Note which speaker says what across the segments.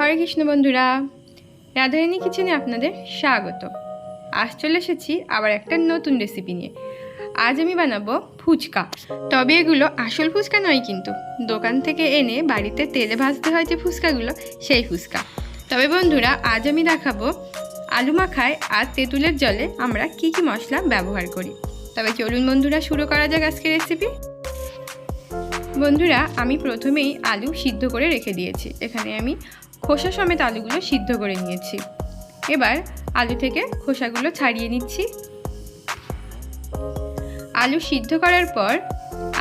Speaker 1: হরে কৃষ্ণ বন্ধুরা, রাধারানী কিচেনে আপনাদের স্বাগত। আজ চলে এসেছি আবার একটা নতুন রেসিপি নিয়ে। আজ আমি বানাবো ফুচকা। তবে এগুলো আসল ফুচকা নয়, কিন্তু দোকান থেকে এনে বাড়িতে তেলে ভাজতে হয় যে ফুচকাগুলো, সেই ফুচকা। তবে বন্ধুরা, আজ আমি দেখাবো আলু মাখায় আর তেঁতুলের জলে আমরা কি কি মশলা ব্যবহার করি। তবে চলুন বন্ধুরা, শুরু করা যাক আজকের রেসিপি। বন্ধুরা, আমি প্রথমেই আলু সিদ্ধ করে রেখে দিয়েছি। এখানে আমি খোসা সমেত আলুগুলো সিদ্ধ করে নিয়েছি। এবার আলু থেকে খোসাগুলো ছাড়িয়ে নিচ্ছি। আলু সিদ্ধ করার পর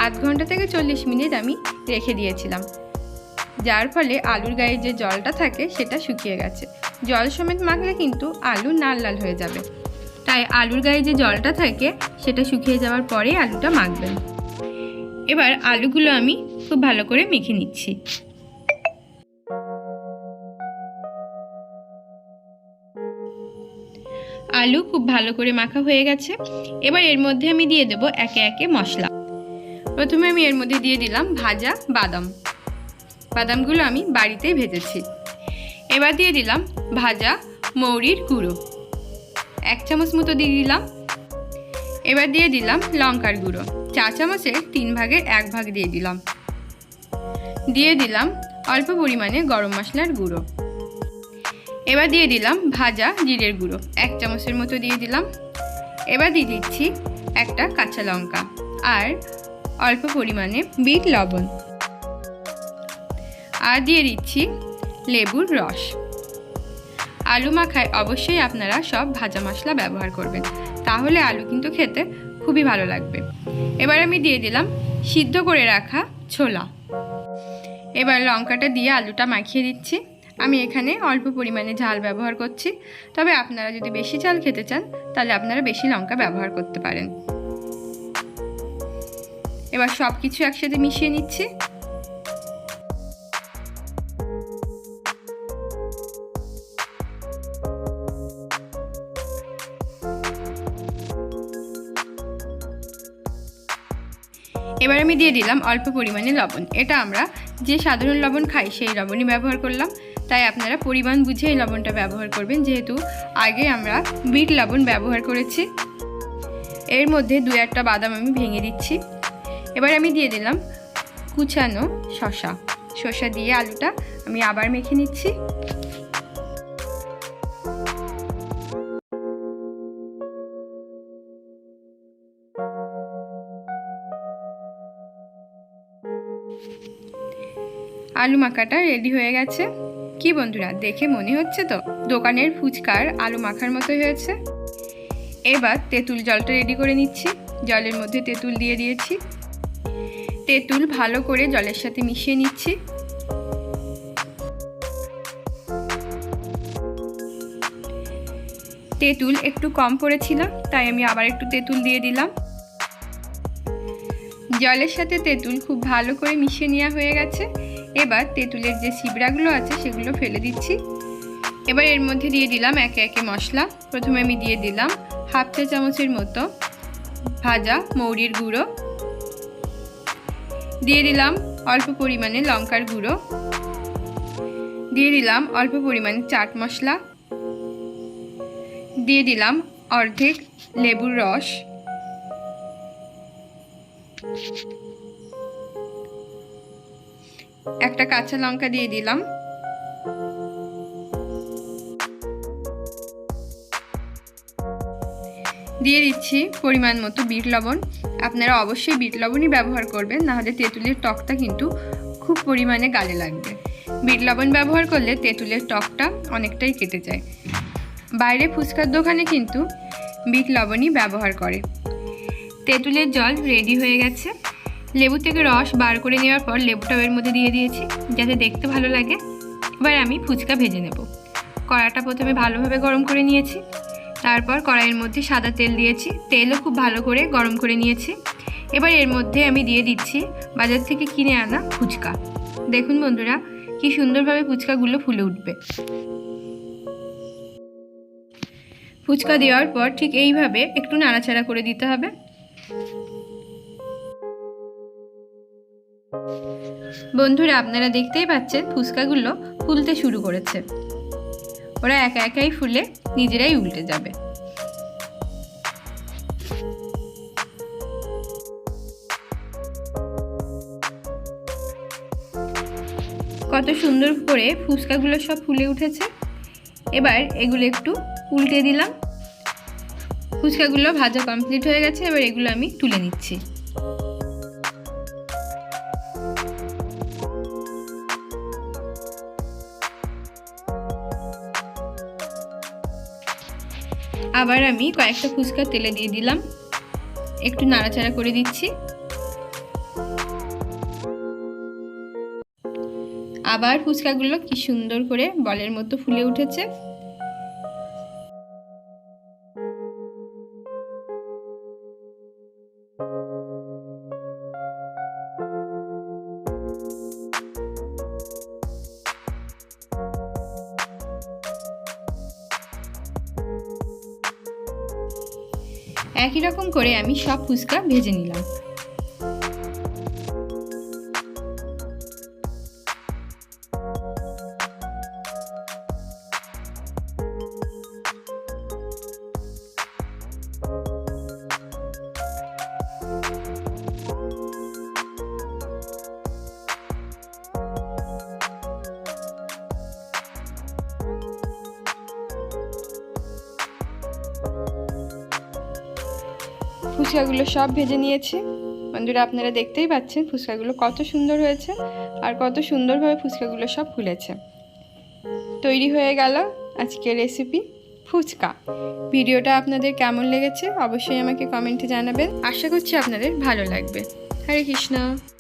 Speaker 1: আধ ঘন্টা থেকে 40 মিনিট আমি রেখে দিয়েছিলাম, যার ফলে আলুর গায়ে যে জলটা থাকে সেটা শুকিয়ে গেছে। জল সমেত মাখলে কিন্তু আলু লাল লাল হয়ে যাবে, তাই আলুর গায়ে যে জলটা থাকে সেটা শুকিয়ে যাওয়ার পরেই আলুটা মাখবেন। এবার আলুগুলো আমি খুব ভালো করে মেখে নিচ্ছি। আলু খুব ভালো করে মাখা হয়ে গেছে। এবার এর মধ্যে আমি দিয়ে দেব একে একে মশলা। প্রথমে আমি এর মধ্যে দিয়ে দিলাম ভাজা বাদাম। বাদামগুলো আমি বাড়িতেই ভেজেছি। এবার দিয়ে দিলাম ভাজা মৌরির গুঁড়ো, 1 চামচ মতো দিয়ে দিলাম। এবার দিয়ে দিলাম লঙ্কার গুঁড়ো, 4 চামচের 3 ভাগের 1 ভাগ দিয়ে দিলাম। দিয়ে দিলাম অল্প পরিমাণে গরম মশলার গুঁড়ো। এবার দিয়ে দিলাম ভাজা জিরের গুঁড়ো, 1 চামচের মতো দিয়ে দিলাম। এবার দিয়ে দিচ্ছি একটা কাঁচা লঙ্কা আর অল্প পরিমাণে বিট লবণ, আর দিয়ে দিচ্ছি লেবুর রস। আলু মাখায় অবশ্যই আপনারা সব ভাজা মশলা ব্যবহার করবেন, তাহলে আলু কিন্তু খেতে খুবই ভালো লাগবে। এবার আমি দিয়ে দিলাম সিদ্ধ করে রাখা ছোলা। এবার লঙ্কাটা দিয়ে আলুটা মাখিয়ে দিচ্ছি। আমি এখানে অল্প পরিমাণে ঝাল ব্যবহার করছি, তবে আপনারা যদি বেশি ঝাল খেতে চান তাহলে আপনারা বেশি লঙ্কা ব্যবহার করতে পারেন। এবার সব কিছু একসাথে মিশিয়ে নিচ্ছি। এবার আমি দিয়ে দিলাম অল্প পরিমাণে লবণ। এটা আমরা যে সাধারণ লবণ খাই সেই লবণই ব্যবহার করলাম, তাই আপনারা পরিমাণ বুঝে এই লবণটা ব্যবহার করবেন, যেহেতু আগে আমরা বিট লবণ ব্যবহার করেছি। এর মধ্যে 2-1টা বাদাম আমি ভেঙে দিচ্ছি। এবার আমি দিয়ে দিলাম কুচানো শসা দিয়ে আলুটা আমি আবার মেখে নিচ্ছি। আলু মাখাটা রেডি হয়ে গেছে। কি বন্ধুরা, দেখে মনে হচ্ছে তো দোকানের ফুচকার আলু মাখার মতো হয়েছে। এবার তেঁতুল জলটা রেডি করে নিচ্ছি। জলের মধ্যে তেঁতুল দিয়ে দিয়েছি। তেঁতুল ভালো করে জলের সাথে মিশিয়ে নিচ্ছি। তেঁতুল একটু কম পড়েছিল, তাই আমি আবার একটু তেঁতুল দিয়ে দিলাম। জলের সাথে তেঁতুল খুব ভালো করে মিশিয়ে নেওয়া হয়ে গেছে। এবার তেঁতুলের যে ছিবড়াগুলো আছে সেগুলো ফেলে দিচ্ছি। এবার এর মধ্যে দিয়ে দিলাম একে একে মশলা। প্রথমে আমি দিয়ে দিলাম 1/2 চা চামচের মতো ভাজা মৌরির গুঁড়ো, দিয়ে দিলাম অল্প পরিমাণে লঙ্কার গুঁড়ো, দিয়ে দিলাম অল্প পরিমাণে চাট মশলা, দিয়ে দিলাম অর্ধেক লেবুর রস, একটা কাঁচা লঙ্কা দিয়ে দিলাম, দিয়ে দিচ্ছি পরিমাণ মতো বিট লবণ। আপনারা অবশ্যই বিট লবণই ব্যবহার করবেন, নাহলে তেঁতুলের টকটা কিন্তু খুব পরিমাণে গালে লাগবে। বিট লবণ ব্যবহার করলে তেঁতুলের টকটা অনেকটাই কেটে যায়। বাইরে ফুচকার দোকানে কিন্তু বিট লবণই ব্যবহার করে। তেঁতুলের জল রেডি হয়ে গেছে। লেবু থেকে রস বার করে নেওয়ার পর লেবুটাও এর মধ্যে দিয়ে দিয়েছি, যাতে দেখতে ভালো লাগে। এবার আমি ফুচকা ভেজে নেব। কড়াটা প্রথমে ভালোভাবে গরম করে নিয়েছি, তারপর কড়াইয়ের মধ্যে সাদা তেল দিয়েছি। তেলও খুব ভালো করে গরম করে নিয়েছি। এবার এর মধ্যে আমি দিয়ে দিচ্ছি বাজার থেকে কিনে আনা ফুচকা। দেখুন বন্ধুরা, কি সুন্দরভাবে ফুচকাগুলো ফুলে উঠবে। ফুচকা দেওয়ার পর ঠিক এইভাবে একটু নাড়াচাড়া করে দিতে হবে। বন্ধুরা, আপনারা দেখতেই পাচ্ছেন ফুচকাগুলো ফুলতে শুরু করেছে। ওরা একা একাই ফুলে নিজেরাই উল্টে যাবে। কত সুন্দর করে ফুচকাগুলো সব ফুলে উঠেছে। এবার এগুলো একটু উল্টে দিলাম। ফুচকাগুলো ভাজা কমপ্লিট হয়ে গেছে। এবার এগুলো আমি তুলে নিচ্ছি। আবার আমি কয়েকটা ফুচকা তেলে দিয়ে দিলাম, একটু নাড়াচাড়া করে দিচ্ছি। আবার ফুচকাগুলো কি সুন্দর করে বলের মতো ফুলে উঠেছে। একই রকম করে আমি সব ফুচকা ভেজে নিলাম। ফুচকাগুলো সব ভেজে নিয়েছি। বন্ধুরা, আপনারা দেখতেই পাচ্ছেন ফুচকাগুলো কত সুন্দর হয়েছে আর কত সুন্দরভাবে ফুচকাগুলো সব ফুলেছে। তৈরি হয়ে গেল আজকের রেসিপি ফুচকা। ভিডিওটা আপনাদের কেমন লেগেছে অবশ্যই আমাকে কমেন্টে জানাবেন। আশা করছি আপনাদের ভালো লাগবে। হরে কৃষ্ণ।